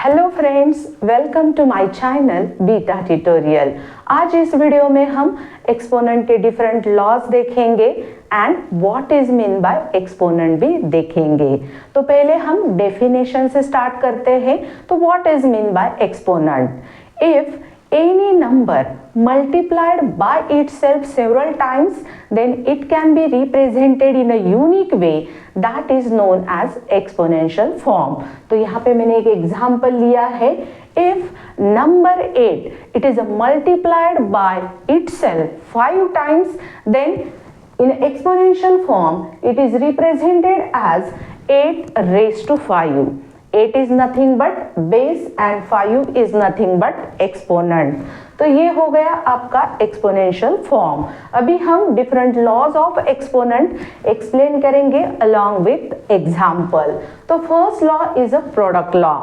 Hello friends, welcome to my channel Beta Tutorial. आज इस video में हम एक्सपोनेंट के डिफरेंट लॉज देखेंगे and what is mean by exponent भी देखेंगे। तो पहले हम डेफिनेशन से स्टार्ट करते हैं। तो what is mean by exponent? If any number multiplied by itself several times, then it can be represented in a unique way that is known as exponential form. तो यहाँ पे मैंने एक एग्जाम्पल लिया है। If number 8 it is multiplied by itself 5 times, then in exponential form it is represented as 8 raised to 5. 8 is nothing but base and 5 is nothing but exponent. तो ये हो गया आपका एक्सपोनेंशियल फॉर्म। अभी हम different laws of exponent explain करेंगे along with example. तो first law is a product law.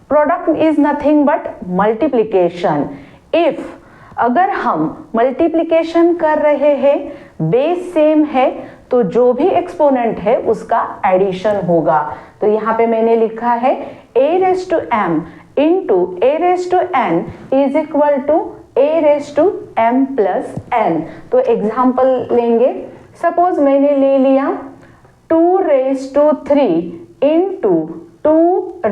Product is nothing but multiplication. If अगर हम मल्टीप्लीकेशन कर रहे हैं, बेस सेम है, तो जो भी एक्सपोनेंट है उसका एडिशन होगा। तो यहाँ पे मैंने लिखा है a raised to m into a raised to n is equal to a raised to m plus n। तो एग्जाम्पल लेंगे। सपोज मैंने ले लिया 2 raised to 3 into 2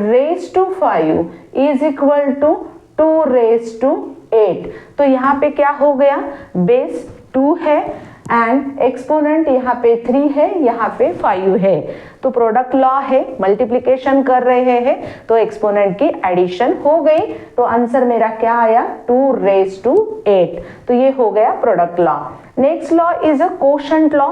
raised to 5 is equal to 2 raised to 8। तो यहाँ पे क्या हो गया? बेस 2 है एंड एक्सपोनेंट यहाँ पे 3 है, यहाँ पे 5 है। तो प्रोडक्ट लॉ है, मल्टीप्लिकेशन कर रहे हैं तो एक्सपोनेंट की एडिशन हो गई। तो आंसर मेरा क्या आया? 2 raised to 8। तो ये हो गया product law. Next law is a quotient law.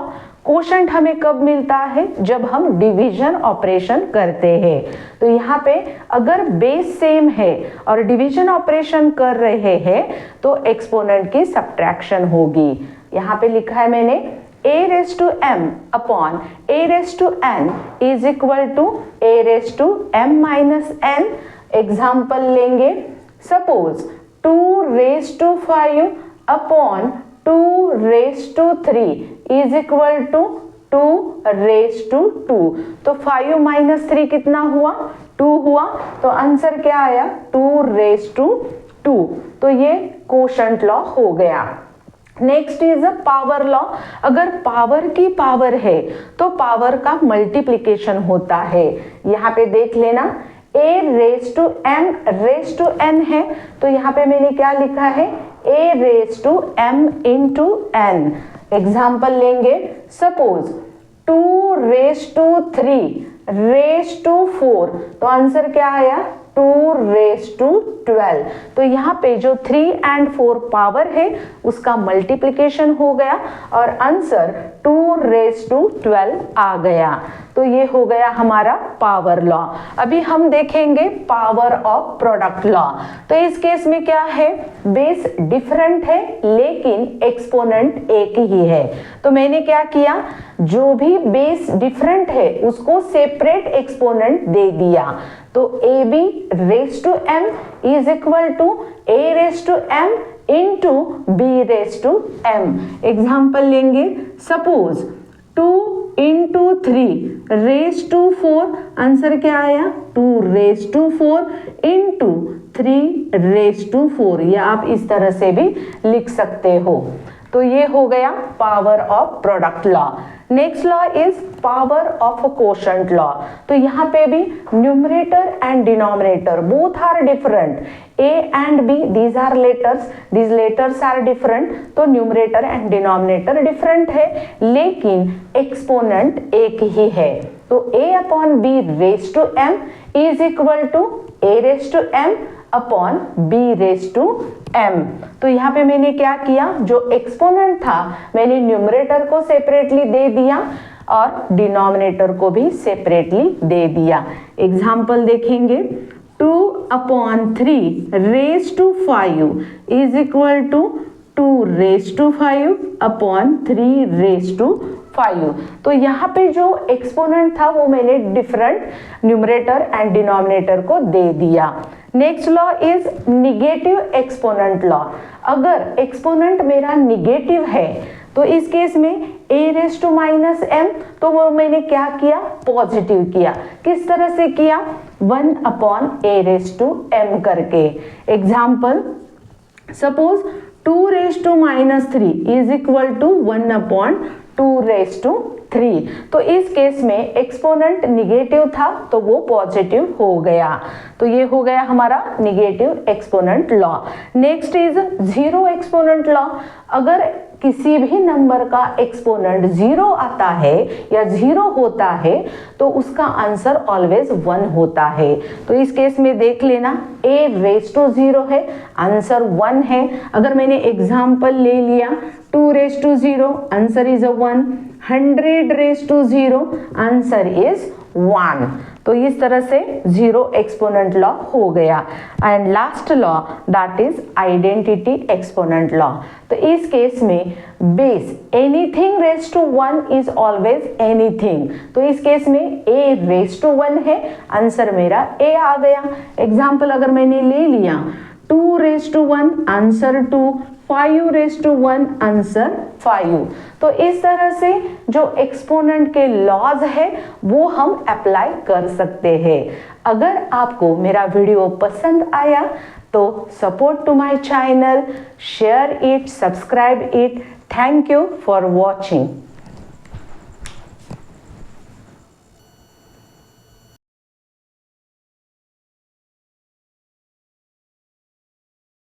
Quotient हमें कब मिलता है? जब हम डिवीजन ऑपरेशन करते हैं। तो यहाँ पे अगर बेस सेम है और डिवीजन ऑपरेशन कर रहे हैं तो एक्सपोनेंट की सब्ट्रैक्शन होगी। यहाँ पे लिखा है मैंने a raised to m upon a raised to n is equal to a raised to m minus n। Example लेंगे। Suppose 2 raised to 5 upon 2 raised to 3 is equal to 2 raised to 2। तो 5 minus 3 कितना हुआ? 2 हुआ। तो answer क्या आया? 2 raised to 2। तो ये कोशेंट लॉ हो गया। Next is a power law. अगर पावर की पावर है तो पावर का मल्टीप्लिकेशन होता है। यहाँ पे देख लेना a raised to m raised to n है, तो यहाँ पे मैंने क्या लिखा है? a raised to m into n। Example लेंगे। Suppose 2 raised to 3 raised to 4, तो आंसर क्या आया? 2 raised to 12। तो यहाँ पे जो 3 and 4 पावर है उसका मल्टीप्लिकेशन हो गया और आंसर 2 raised to 12 आ गया। तो ये हो गया हमारा पावर लॉ। अभी हम देखेंगे पावर ऑफ प्रोडक्ट लॉ। तो इस केस में क्या है? बेस डिफरेंट है लेकिन एक्सपोनेंट एक ही है। तो मैंने क्या किया? जो भी बेस डिफरेंट है उसको सेपरेट एक्सपोनेंट दे दिया। तो ab raised to m is equal to a raised to m into b raised to m। Example लेंगे। Suppose 2 into 3 raised to 4, answer क्या आया? 2 raised to 4 into 3 raised to 4। या आप इस तरह से भी लिख सकते हो। तो ये हो गया power of product law. Next law is power of quotient law. तो यहाँ पे भी numerator and denominator both are different. a and b these are letters, these letters are different। तो न्यूमरेटर एंड डिनोमिनेटर डिफरेंट है लेकिन exponent एक ही है। तो a upon b raised to m is equal to a raised to m upon b raised to m। तो यहाँ पे मैंने क्या किया? जो एक्सपोनेंट था मैंने न्यूमरेटर को सेपरेटली दे दिया और डिनोमिनेटर को भी सेपरेटली दे दिया। एग्जाम्पल देखेंगे। 2 upon 3 raised to 5 is equal to 2 raised to 5 upon 3 raised to 5। तो यहाँ पे जो एक्सपोनेंट था वो मैंने डिफरेंट न्यूमरेटर एंड डिनोमिनेटर को दे दिया। Next law is negative exponent law. अगर एक्सपोनेंट मेरा निगेटिव है तो इस केस में a raise to minus m, तो वो मैंने क्या किया, पॉजिटिव किया। किस तरह से किया, 1 upon a raise to m करके। Example, suppose 2 raise to minus 3 is equal to 1 upon 2 raise to 3। तो इस केस में एक्सपोनेंट निगेटिव था तो वो पॉजिटिव हो गया। तो ये हो गया हमारा negative exponent law. Next is zero exponent law. अगर किसी भी नंबर का एक्सपोनेंट 0 आता है या 0 होता है तो उसका आंसर ऑलवेज 1 होता है। तो इस केस में देख लेना, a रेज टू 0 है, आंसर 1 है। अगर मैंने एग्जाम्पल ले लिया 2 raise to 0, answer is 1, 100 raise to 0, answer is 1। तो इस तरह से जीरो एक्सपोनेंट लॉ हो गया। And last law that is identity exponent law. तो इस केस में base anything raise to 1 is always anything. तो इस केस में a रेज टू 1 है, आंसर मेरा a आ गया। एग्जाम्पल अगर मैंने ले लिया 2 raise to 1, answer 2, 5 raise to 1, answer 5। तो इस तरह से जो एक्सपोनेंट के लॉज है वो हम अप्लाई कर सकते हैं। अगर आपको मेरा वीडियो पसंद आया तो support to my channel, share it, subscribe it. Thank you for watching.